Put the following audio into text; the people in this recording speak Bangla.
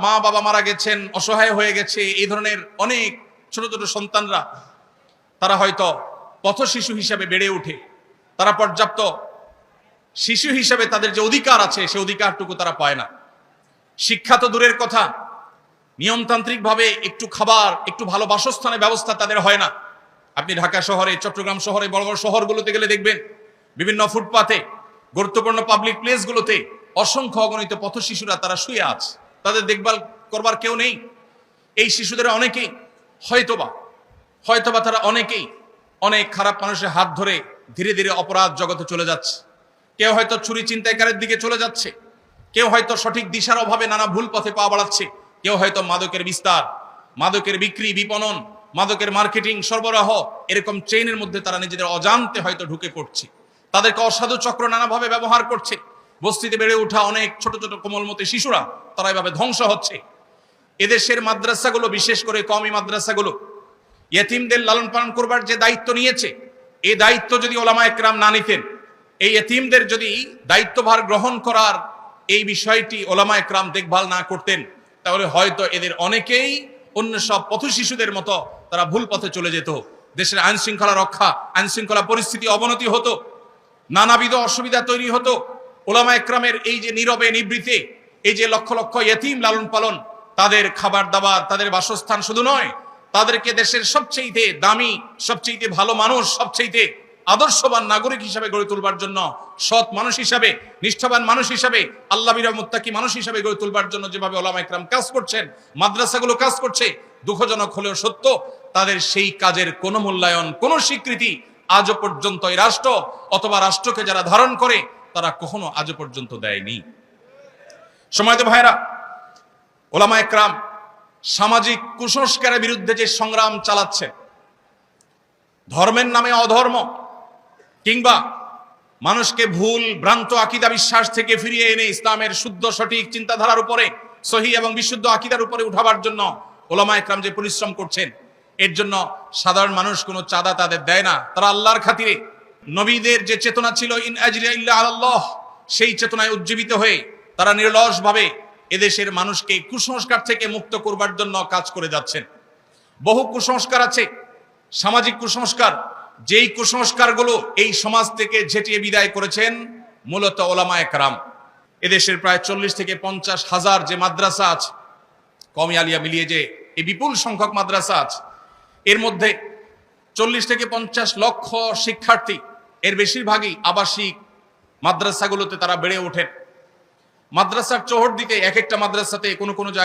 মা বাবা মারা গেছেন, অসহায় হয়ে গেছে, এই ধরনের অনেক ছোট ছোট সন্তানরা তারা হয়তো পথ শিশু হিসাবে বেড়ে ওঠে। তারা পর্যাপ্ত শিশু হিসাবে তাদের যে অধিকার আছে সে অধিকারটুকু তারা পায় না। শিক্ষা তো দূরের কথা, নিয়মতান্ত্রিক ভাবে একটু খাবার, একটু ভালো বাসস্থানের ব্যবস্থা তাদের হয় না। আপনি ঢাকা শহরে, চট্টগ্রাম শহরে, বড় বড় শহরগুলোতে গেলে দেখবেন বিভিন্ন ফুটপাতে, গুরুত্বপূর্ণ পাবলিক প্লেসগুলোতে অসংখ্য অগণিত পথ শিশুরা তারা শুয়ে আছে, তাদের দেখভাল করবার কেউ নেই। এই শিশুদের অনেকেই হয়তোবা তারা অনেকেই অনেক খারাপ মানুষের হাত ধরে ধীরে ধীরে অপরাধ জগতে চলে যাচ্ছে। কেউ হয়তো চুরি ছিনতাইকারের দিকে চলে যাচ্ছে, কেউ হয়তো সঠিক দিশার অভাবে নানা ভুল পথে পা বাড়াচ্ছে, কেউ হয়তো মাদকের বিস্তার, মাদকের বিক্রি, বিপণন, মাদকের মার্কেটিং, সরবরাহ, এরকম চেইনের মধ্যে তারা নিজেদের অজান্তে হয়তো ঢুকে পড়ছে। তাদেরকে অসাধু চক্র নানাভাবে ব্যবহার করছে। বস্তিতে বেড়ে ওঠা অনেক ছোট ছোট কোমলমতি শিশুরা তারা এভাবে ধ্বংস হচ্ছে। এদেশের মাদ্রাসাগুলো, বিশেষ করে কওমি মাদ্রাসাগুলো, ইয়েতিমদের লালন পালন করবার যে দায়িত্ব নিয়েছে, এই দায়িত্ব যদি ওলামায়ে কেরাম না নিতেন, এই ইয়েতিমদের যদি দায়িত্বভার গ্রহণ করার এই বিষয়টি ওলামায়ে কেরাম দেখভাল না করতেন, তাহলে হয়তো এদের অনেকেই অন্য সব পথ শিশুদের মতো তারা ভুল পথে চলে যেত। দেশের আইন শৃঙ্খলা রক্ষা, আইন শৃঙ্খলা পরিস্থিতি অবনতি হতো, নানাবিধ অসুবিধা তৈরি হতো। ওলামায়ে কেরামের এই যে নীরবে নিবৃতে এই যে লক্ষ লক্ষ ইয়েতিম লালন পালন, তাদের খাবার দাবার, তাদের বাসস্থান শুধু নয়, তাদেরকে দেশের সবচেয়ে দামি, সবচেয়ে ভালো মানুষ, সবচেয়ে আদর্শবান নাগরিক হিসাবে গড়ে তুলবার জন্য, সৎ মানুষ হিসাবে, নিষ্ঠাবান মানুষ হিসাবে, আল্লাহবিরা মুত্তাকি মানুষ হিসাবে গড়ে তুলবার জন্য যেভাবে ওলামায়ে কেরাম কাজ করছেন, মাদ্রাসাগুলো কাজ করছে, দুঃখজনক হলেও সত্য, তাদের সেই কাজের কোনো মূল্যায়ন, কোনো স্বীকৃতি আজও পর্যন্ত এই রাষ্ট্র অথবা রাষ্ট্রকে যারা ধারণ করে তারা কখনো আজও পর্যন্ত দেয়নি। সময়ত ভাইরা, ওলামায়ে কেরাম সামাজিক কুসংস্কারের বিরুদ্ধে যে সংগ্রাম চালাচ্ছে, ধর্মের নামে অধর্ম কিংবা মানুষকে ভুল ভ্রান্ত আকীদা বিশ্বাস থেকে ফিরিয়ে এনে ইসলামের শুদ্ধ সঠিক চিন্তাধারার উপরে, সহিহ এবং বিশুদ্ধ আকীদার উপরে উঠাবার জন্য ওলামায়ে কেরাম যে পরিশ্রম করছেন, এর জন্য সাধারণ মানুষ কোনো চাঁদা তাদের দেয় না। তারা আল্লাহর খাতিরে, নবীদের যে চেতনা ছিল ইন আজরিয়া ইল্লা আলাল্লাহ, সেই চেতনায় উজ্জীবিত হয়ে তারা নিরলসভাবে এদেশের মানুষকে কুসংস্কার থেকে মুক্ত করবার জন্য কাজ করে যাচ্ছেন। বহু কুসংস্কার আছে, সামাজিক কুসংস্কার, যেই কুসংস্কারগুলো এই সমাজ থেকে ঝেঁটিয়ে বিদায় করেছেন মূলত ওলামায়ে কেরাম। এদেশের প্রায় 40 থেকে 50 হাজার যে মাদ্রাসা আছে, কওমি আলিয়া মিলিয়ে যে এই বিপুল সংখ্যক মাদ্রাসা আছে, এর মধ্যে 40 থেকে 50 লক্ষ শিক্ষার্থী, এর বেশিরভাগই আবাসিক মাদ্রাসাগুলোতে তারা বেড়ে ওঠেন। মাদ্রাসার চৌহদ্দিতে এক একটা মাদ্রাসাতে কোনো কোনো জায়গায়